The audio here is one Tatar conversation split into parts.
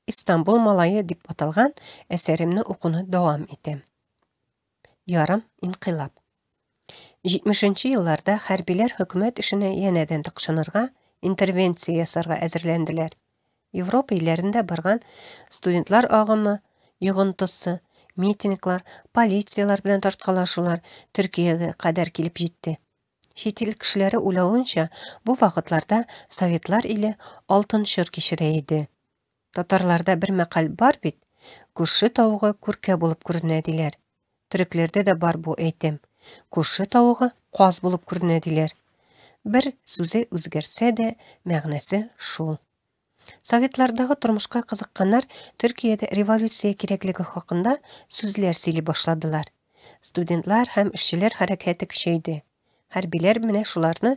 İstanbul Malayı dip аталган әсәремне укуны дәвам итәм. Ярым инкыйлаб. 70-нче елларда хәрбиләр хөкүмәт эшенә янәдән тыкшынырга, интервенция ясарга әзерләнделәр. Европа илләрендә барган студентлар агымы, йогынтысы, митинглар, полициялар белән тарткалашулар Төркиягә кадәр килеп җитте. Чит ил кешеләре уйлавынча, бу вакытларда советлар иле алтын чор кичерә иде. Татарларда бер мәкаль бар бит, күрше тавыгы күркә булып күренә диләр. Төрекләрдә дә бар бу әйтем. Күрше тавыгы каз булып күренә диләр. Бер сүзе үзгәрсә дә, мәгънәсе шул. Советлардагы тормышка кызыкканнар Төркиядә революция кирәклеге хакында сүзләр сөйли башладылар. Студентлар һәм эшчеләр хәрәкәте көчәйде. Хәрбиләр менә шуларны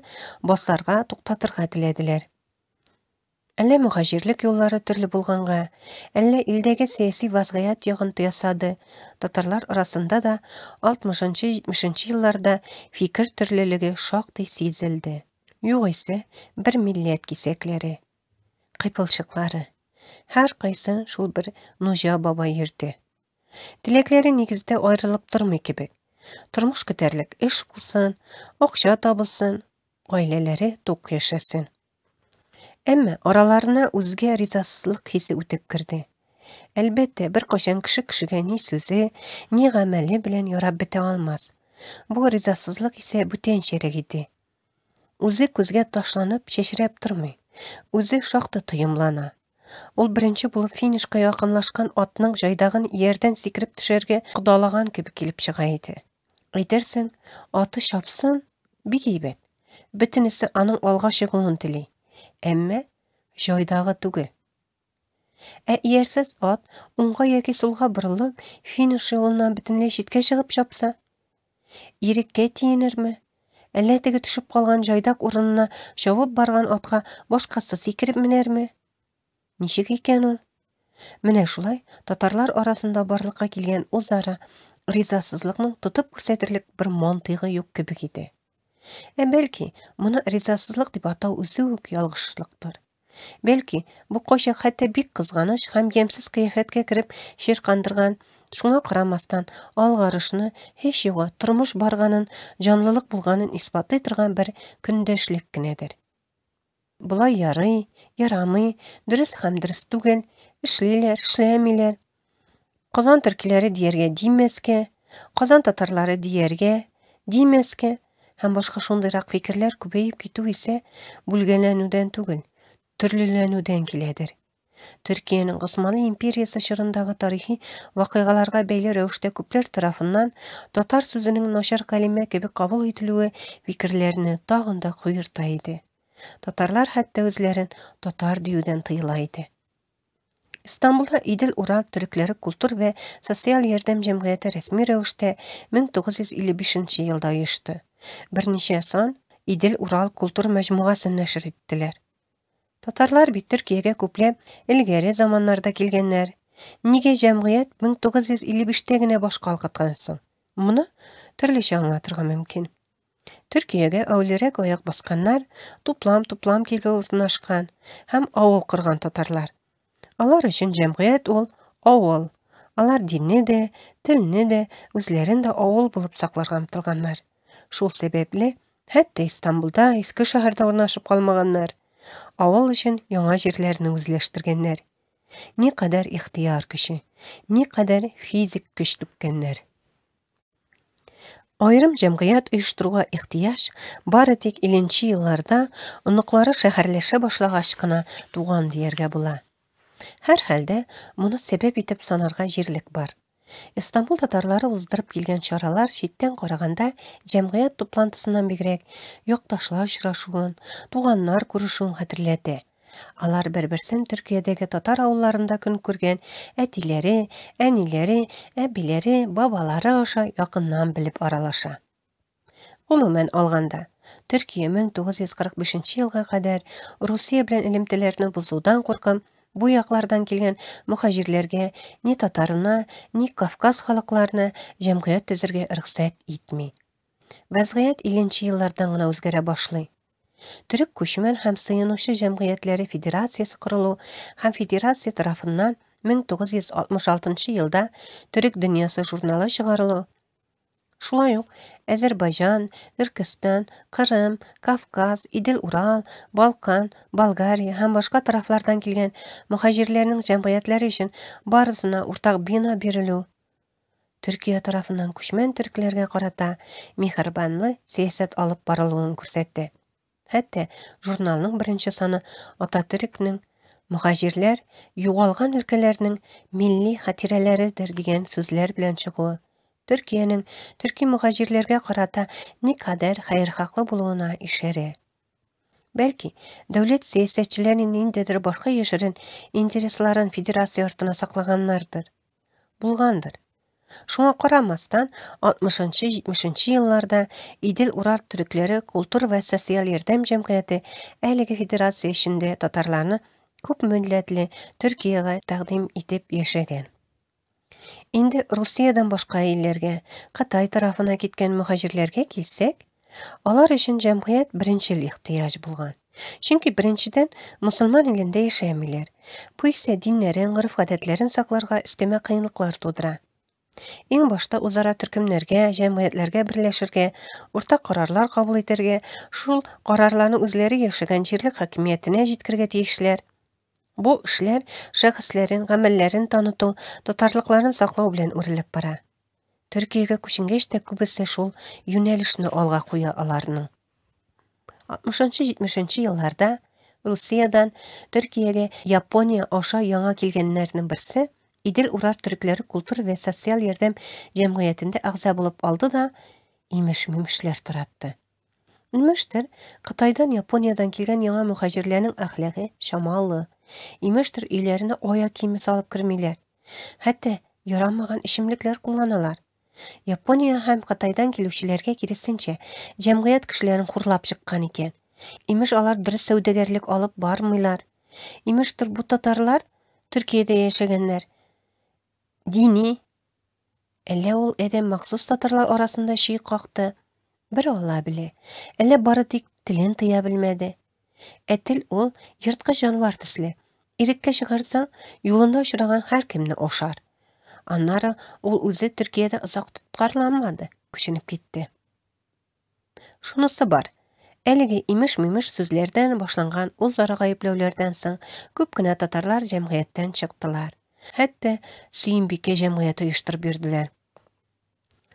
басарга, туктатырга теләделәр. Әллә мөхаҗирлек юллары төрле булганга, әллә илдәге сәяси вазгыять йогынты ясады. Татарлар арасында да 60-70 елларда фикер төрлелеге шактый сизелде. Югыйсә, бер милләт кисәкләре, кыйпылчыклары. Һәр кайсын шул бер Нужа бабай йөрде. Теләкләре нигездә аерылып тормый кебек. Тормыш көтәрлек эш булсын, акча табылсын, гаиләләре тук яшәсен. Әмма араларына үзгә ризасызлык хисе үтеп керде. Әлбәттә, бер кашан кешегә ни сүзе, ни гамәле белән ярап бетә алмас. Бу ризасызлык исә бүтәнчәрәк иде. Үзе күзгә ташланып чәчрәп тормый. Үзе шактый тоемлана. Ул беренче булып финишка якынлашкан атның җайдагын иярдән сикереп төшәргә кудалаган кебек килеп чыга иде. Әйтерсең, аты шапсын, бик әйбәт. Бөтенесе аның алга чыгуын тели. Әмма җайдагы түгел. Иярсез ат уңга яки сулга борылып, финиш юлыннан бөтенләй читкә чыгып чапса, иреккә тиенерме? Әллә теге төшеп калган җайдак урынына чабып барган атка башкасы сикереп менәрме? Ничек икән ул? Менә шулай татарлар арасында барлыкка килгән үзара ризасызлыкның тотып күрсәтерлек бер мантыйгы юк кебек иде. Бәлки, моны ризасызлык дип атау үзе үк ялгышлыктыр. Бәлки, бу кайчак хәтта бик кызганыч һәм ямьсез кыяфәткә кереп чиркандырган, шуңа карамастан алгарышны, һич югы тормыш барганын, җанлылык булганын исбатлый торган бер көндәшлек кенәдер. Булай ярый, ярамый, дөрес һәм дөрес түгел, эшлиләр, эшләмиләр. Казан төркиләре дияргә димәскә, Казан татарлары дияргә димәскә һәм башка шундыйрак фикерләр күбәеп китү исә бүлгәнләнүдән түгел, төрлеләнүдән киләдер. Төркиянең Госманлы империясы чорындагы тарихи вакыйгаларга бәйле рәвештә күпләр тарафыннан татар сүзенең начар калимә кебек кабул ителүе фикерләрне тагын да куерта иде. Татарлар хәтта үзләрен татар диюдән тыела иде. Истанбулда Идел Урал төрекләре культур вә социаль ярдәм җәмгыяте рәсми рәвештә 1955 елда оешты. Берничә сан Идел Урал культур мәҗмугасын нәшер иттеләр. Татарлар бит Төркиягә күпләп илгәре заманнарда килгәннәр. Нигә җәмгыять 1955-тә генә баш калкыткан соң? Моны төрлечә аңлатырга мөмкин. Төркиягә әүләрәк аяк басканнар туплам килеп урнашкан һәм авыл корган татарлар. Алар өчен җәмгыять ул авыл. Алар динне дә, телне дә, үзләрен дә авыл булып сакларга омтылганнар. Шул сәбәпле хәтта Истанбулда, иске шәһәрдә урнашып калмаганнар. Авыл өчен яңа җирләрне үзләштергәннәр. Никадәр ихтияр көче, никадәр физик көч түккәннәр. Айрым җәмгыять оештыруга ихтияҗ бары тик 50-нче елларда оныклары шәһәрләшә башлагач кына туган дияргә була. Һәр хәлдә, моны сәбәп итеп санарга җирлек бар. Истанбул татарлары уздырып килгән чаралар читтән караганда җәмгыять туплантысыннан бигрәк якташлар очрашуын, туганнар күрешүен хәтерләтә. Алар бер-берсен Төркиядәге татар авылларында көн күргән әтиләре, әниләре, әбиләре, бабалары аша якыннан белеп аралаша. Гомумән алганда, Төркия 1945 елга кадәр Русия белән элемтәләрне бозудан куркып, бу яклардан килгән мөхаҗирләргә, ни татарына, ни Кавказ халыкларына җәмгыять төзергә рөхсәт итми. Вазгыять 50-нче еллардан гына үзгәрә башлый. Türk Köşmen hem Sıyınışı Cemiyetleri Federasyası kurulu hem federatsiya tarafından 1966 yılda Türk Dünyası jurnalı çıkarılı. Şulay uq Azerbaycan, Türkistan, Kırım, Kafkaz, İdil Ural, Balkan, Bolgariya hem başka taraflardan kelgen muhacirlerinin cemiyetleri için barısına ortak bina berilü. Türkiye tarafından köşmen Türklerge qarata mehribonly siyasat alıp barılığını görsetdi. Hatta jurnalның birinci sanı Atatürk'nің muhacirler yoğalgan ülkelerinin milli hatireleridir degan sözler bilen çıgığı. Türkiye'nin Türkiye muhacirlerge qarata ne kadar hayırhaqlı buluğuna işare. Belki devlet siyasatçılarının indedir başka yaşarın intereslerin federasiya ortuna saklaganlardır. Bulgandır. Şuna qaramasdan 60-70 yıllarda İdil Ural Türkleri Kultur ve Sosyal Yardam Cemiyeti әлеге federatsiya içinde Tatarlarını köp milletli Türkiye'ye taqdim etip yaşagan. Indi Rusiyadan başka illerge, Qatay tarafına gitken muhacirlerge kelsek, Alar için cemiyet birinçil ihtiyaç bulgan. Çünkü birinciden musulman ilinde yaşayamiler. Bu ise dinlerin, ırf-adetlerin saklarga isteme kıyınlıklar tudıra. En başta uzara türkümlerge, cemiyetlerge birleşirge, ortak kararlar kabul eterge, şul kararlarını özleri yaşagan jirlik hakimiyetine jitkirge tiyişler. Bu işler şahısların, gamellerin tanıtı, tutarlıkların saklaw bilen örilip bara. Türkiye'ge köçüngeç de kübüse şul yönelişini alga koya alarının. 60-70 yıllarda Rusiyadan Türkiye'ge Yaponiya aşa yana kelgenlerinin birisi İdil Ural Türkleri Kultur ve Sosyal Yardam Cemiyetinde ağza bulup aldı da imiş-mimişler tarattı. İmiştir, Qataydan Yaponiyadan kelgen yana muhacirlerinin ahlakı şamallı. İmiştir, ilerine oya kimi salıp kirmiler. Hatta yaranmagan işimlikler kullanalar. Yaponiya hem Qataydan kelüşilerge kirisince cemiyet kişilerin kurlap çıkkan iken. İmiş alar dürüst söwdegerlik alıp barmıylar. İmiştir, bu Tatarlar Türkiye'de yaşaganlar. Dini, elle ol edem maksus Tatarlar arasında şey kalktı. Bir ola bile, elle barı tek tilin tıya bilmedi. Etil ol yırtqı janvar tüsli. İrikке çıkarsan yolunda uçuragan her kimni oşar. Anlara ol özü Türkiye'de uzak tutkarlanmadı, küçünüp gitti. Şunысы бар. Әлеге имиш-мимиш sözlerden başlangan uzara gayıplövlerden soň köpkine Tatarlar cemiyetten çıktılar. Hatta Süýünbike cemiyeti uyuşturup berdiler.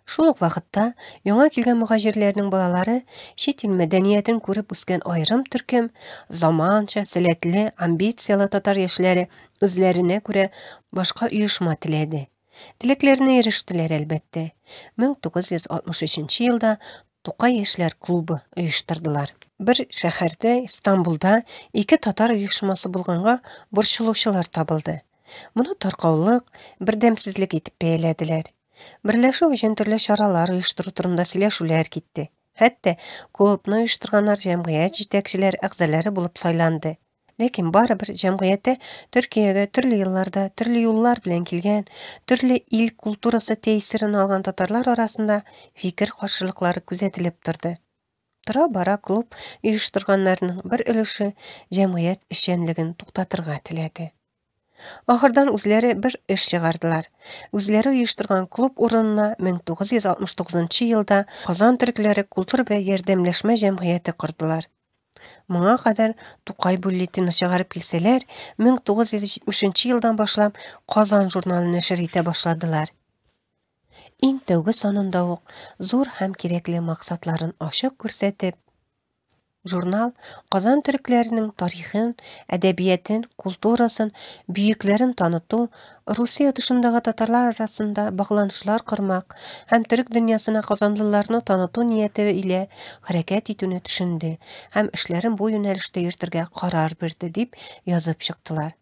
Şol wagtda ýaňa kelgen muhajirleriniň balalary şet il medeniýetini görüp üsken aýrym türküm, zamança, seletli, ambisiýaly tatar ýeşleri özlerine göre başka uyuşma tiledi. Dileklerine eriştiler elbette. 1963 yılda Tokay Eşler Klubu uyuşturdular. Bir şäherde İstanbul'da iki Tatar uyuşması bulganga borçluşylar tabıldı. Bunu tarqawlyk, birdemsizlik etip beýlediler. Birleşik üçin türlü şaralar uyuşturu turunda süýleşүүлär gitdi. Hatta klubny uyuşturganlar jemgyýet jetekçileri agzalary bulup saýlandy. Lekin baribir cemiyete Türkiye'ge türlü yıllarda türlü yollar bilen kelgen, türlü il kulturası tesirini algan Tatarlar arasında fikir karşılıkları gözetilip turdy. Tura bara klub uyuşturganlarının bir ülüşü cemiyet işenligini toktatırga tiledi. Ahırdan özleri bir iş çıgardılar. Özleri uyuşturgan klub urununa 1969 yılda Kazan Türkleri Kultur ve Yerdemleşme Cemiyeti kurdular. Muňa kadar Tokay bulletini çıgarıp kelseler, 1970 yıldan başlap Kazan jurnalyny neşir ete başladylar. Iň täwgi sonunda ok zor hem kerekli maksatlaryny aşyk görsetip, jurnal Kazan türkleriniň taryhyn, edebiýetyn, kulturasyn, büýüklerin tanıtı, Rusiya dışındagy Tatarlar arasında baglanyşlar kurmak hem Türk dünýasyna Kazanlylaryny tanıtı niýeti ile hareket etini düşündi hem işlerin bu ýönelişde ýürtirge karar berdi dip ýazyp çykdylar.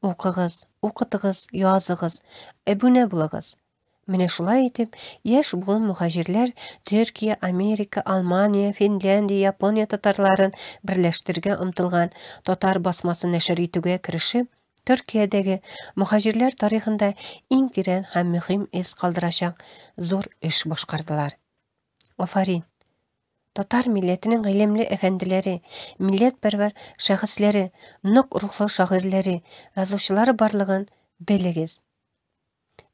Okugyz, okutygyz, ýazygyz, ebune bulagyz. Mine şulay etip, yaş bu muhajirler Türkiye, Amerika, Almanya, Finlandiya, Yaponiya Tatarların birleştirge ımtılgan Tatar basması neşir etüge kirişip, Türkiye'deki muhajirler tarihinde iň tiren hem mühim iz kaldıraşak zor iş başkardılar. Afarin. Татар милләтенең гыйлемле әфәнделәре, милләтпәрвәр шәхесләре, нык рухлы шагыйрьләре, язучылары барлыгын белегез.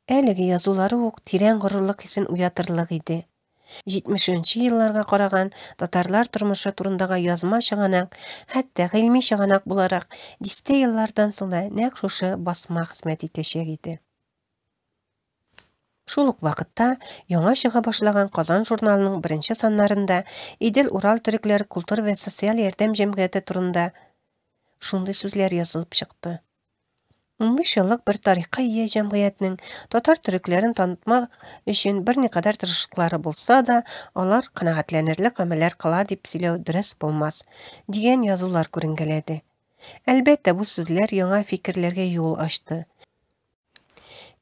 Әлеге язулары ук тирән горурлык хисен уятырлык иде. 70-нче елларга караган татарлар тормышы турындагы язма чыганак, хәтта гыйльми чыганак буларак, дистә еллардан соң да нәкъ шушы басма хезмәт итәчәк иде. Шул ук вакытта яңа чыга башлаган Казан журналының беренче саннарында Идел Урал төрекләре культура ва социаль ярдәм җәмгыяте турында шундый сүзләр язылып чыкты. 15 еллык бер тарихка ия җәмгыятьнең татар төрекләрен танытмак өчен берникадәр тырышлыклары булса да, алар канәгатьләнерлек гамәлләр кыла дип сөйләү дөрес булмас, дигән язулар күренгәләде. Әлбәттә, бу сүзләр яңа фикерләргә юл ачты.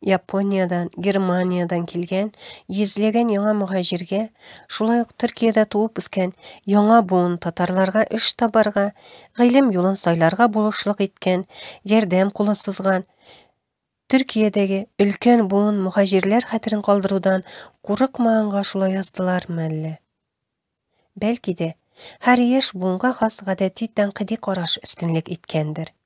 Япониyadan, Германиядан килгән, йөзләгән яңа мухаҗиргә, шулай ук Төркиядә туып үскән яңа буын татарларга эш табарга, гыйлем юлын сайларга булышлык иткән, ярдәм кулы сузган, Төркиядәге өлкән буын мухаҗирләр хәтерен калдырудан курыкмаганга шулай яздылармы әллә? Бәлки дә, һәр яшь буынга хас гадәти тәнкыйди караш өстенлек иткәндер.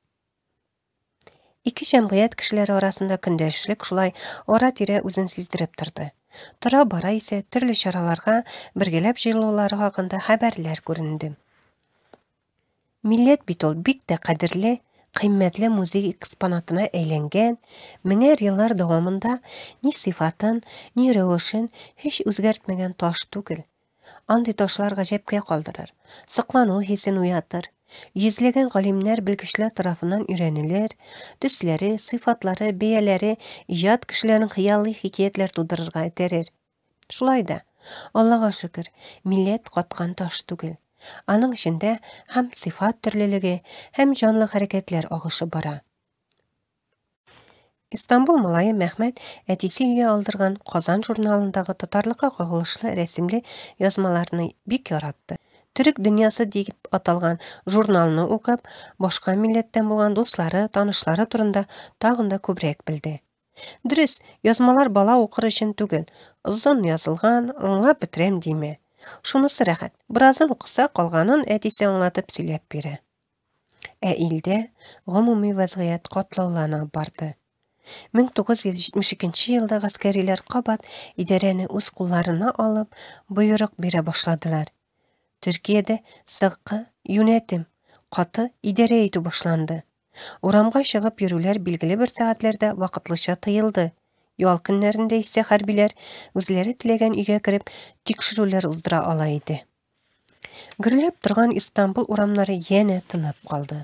Ике җәмгыять кешеләре арасында көндәшлек шулай ара-тирә үзен сиздереп торды. Тора-бара исә төрле чараларга бергәләп җыелулары хакында хәбәрләр күренде. Милләт бит ул бик тә кадерле, кыйммәтле музей экспонатына әйләнгән, меңәр еллар дәвамында ни сыйфатын, ни рәвешен һич үзгәртмәгән таш түгел. Андый ташлар гаҗәпкә калдырыр, соклану хисен уятыр. Йөзләгән галимнәр белгечләр тарафыннан өйрәнелер, төсләре, сыйфатлары, бәяләре иҗат кешеләренең хыялый хикәятләр тудырырга этәрер. Шулай да, Аллага шөкер, милләт каткан таш түгел. Аның эчендә һәм сыйфат төрлелеге, һәм җанлы хәрәкәтләр агышы бара. Истанбул малае Мәхмәт әтисе өйгә алдырган Казан журналындагы татарлыкка кагылышлы рәсемле язмаларны бик яратты. Төрек дөньясы дип аталган журналны укып, башка милләттән булган дуслары, танышлары турында тагын да күбрәк белде. Дөрес, язмалар бала укыр өчен түгел, озын язылган, аңлап бетерәм диме. Шунысы рәхәт. Биразын укыса, калганын әтисе аңлатып сөйләп бирә. Ә илдә гомуми вазгыять катлаулана барды. 1972 елда гаскәриләр кабат идарәне үз кулларына алып, боерык бирә башладылар. Төркиядә сыгкы, юнәтем, каты идарә итү башланды. Урамга чыгып йөрүләр билгеле бер сәгатьләрдә вакытлыча тыелды. Ял көннәрендә исә хәрбиләр үзләре теләгән өйгә кереп тикшерүләр уздыра ала иде. Гөрләп торган Истанбул урамнары янә тынып калды.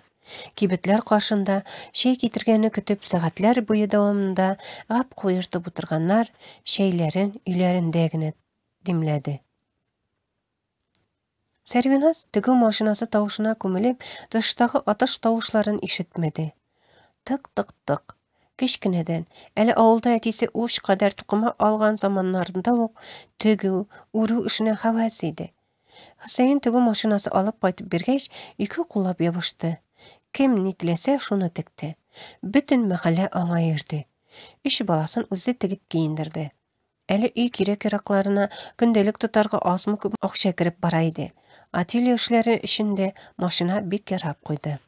Кибетләр каршында чәй китергәне көтеп сәгатьләр буе дәвамында гап куертып утырганнар чәйләрен өйләрендә генә димләде. Сәрвиназ тегү машинасы тавышына күмелеп, тыштагы атыш тавышларын ишетмәде. Тык-тык-тык. Кечкенәдән, әле авылда әтисе уч кадәр тукыма алган заманнарында ук тегү, уру эшенә һәвәс иде. Хөсәен тегү машинасы алып кайтып биргәч, ике куллап ябышты. Кем ни теләсә шуны текте. Бөтен мәхәллә аңа йөрде. Өч баласын үзе тегеп киендерде. Әле өй кирәк-яракларына көндәлек тотарга азмы күп акча кереп бара иде. Ателье эшләре өчен машина бик ярап куйды.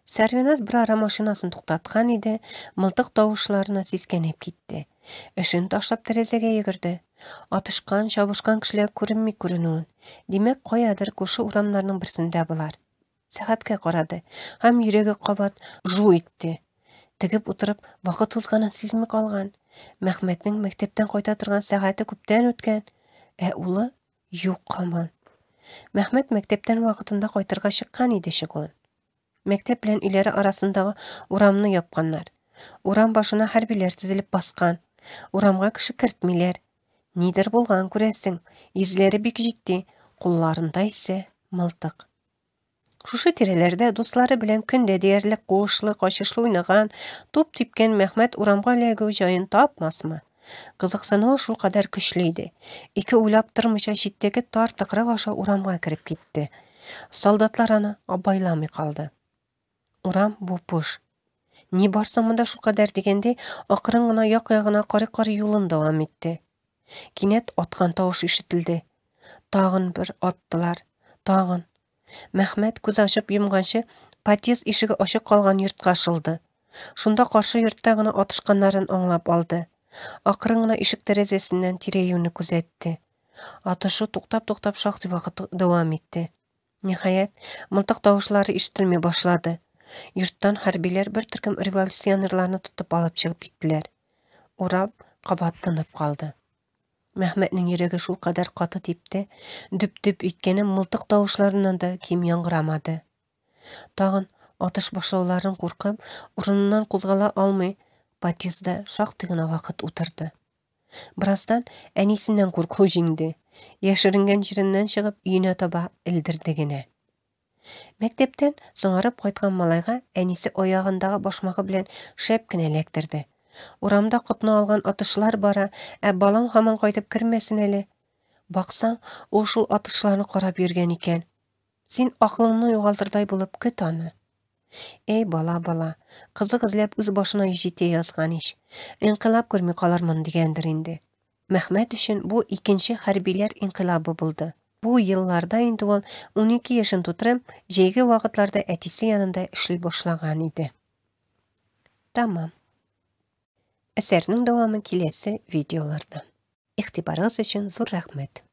Сәрвиназ бер ара машинасын туктаткан иде, мылтык тавышларына сискәнеп китте. Эшен ташлап тәрәзәгә йөгерде. Атышкан, чабышкан кешеләр күренми күренүен. Димәк, каядыр күрше урамнарның берсендә булар. Сәгатькә карады һәм йөрәге кабат жу итте. Тегеп утырып, вакыт узганын сизми калган. Мәхмәтнең мәктәптән кайта торган сәгате күптән үткән, ә улы юк һаман. Мәхмәт мәктәптән вакытында кайтырга чыккан иде чыгуын. Мәктәп белән өйләре арасындагы урамны япканнар. Урам башына хәрбиләр тезелеп баскан. Урамга кеше кертмиләр. Нидер булган күрәсең, йөзләре бик җитди, кулларында исә мылтык. Шушы тирәләрдә дуслары белән көндә диярлек куышлы, качышлы уйнаган, туп типкән Мәхмәт урамга эләгү җаен тапмасмы? Кызыксынуы шул кадәр көчле иде. Ике уйлап тормыйча читтәге тар тыкрык аша урамга кереп китте. Солдатлар аны абайламый калды. Урам буш. Ни барса монда шул кадәр дигәндә, акрын гына як-ягына карый-карый юлын дәвам итте. Кинәт аткан тавыш ишетелде. Tağın bir attılar. Tağın. Мәхмәт күз ачып йомганчы подъезд ишеге ачык калган йортка ашылды. Шунда каршы йортта гына атышканнарын аңлап алды. Акрын гына ишек тәрәзәсеннән тирә-юньне күзәтте. Атышы туктап шактый вакыт дәвам итте. Ниһаять, мылтык тавышлары ишетелми башлады. Йорттан хәрбиләр бер төркем революционерларны тотып алып чыгып киттеләр. Урап кабат тынып калды. Мәхмәтнең йөрәге шул кадәр каты типте, дөп-дөп иткәне мылтык тавышларыннан да ким яңгырамады. Тагын атыш башлауларын куркып, урыныннан кузгала алмый, подъездда шактый гына вакыт утырды. Бираздан әнисеннән курку җиңде. Яшеренгән җиреннән чыгып, өенә таба илдерде генә. Мәктәптән соңарып кайткан малайга әнисе аягындагы башмагы белән шәп кенә эләктерде. Урамда котны алган атышлар бара, балаң һаман кайтып кермәсен әле. Баксаң, ул шул атышларны карап йөргән икән. Син аклыңны югалтырдай булып көт аны. Эй бала, кызык эзләп үз башына җитә язган иш. Инкыйлаб күрми калырмын дигәндер инде. Мәхмәт өчен бу икенче хәрбиләр инкыйлабы булды. Бу елларда инде ул 12 яшын тутырып, җәйге вакытларда әтисе янында эшли башлаган иде. Тамам. Әсәрнең дәвамы киләсе видеоларда. Игътибарыгыз өчен зур рәхмәт.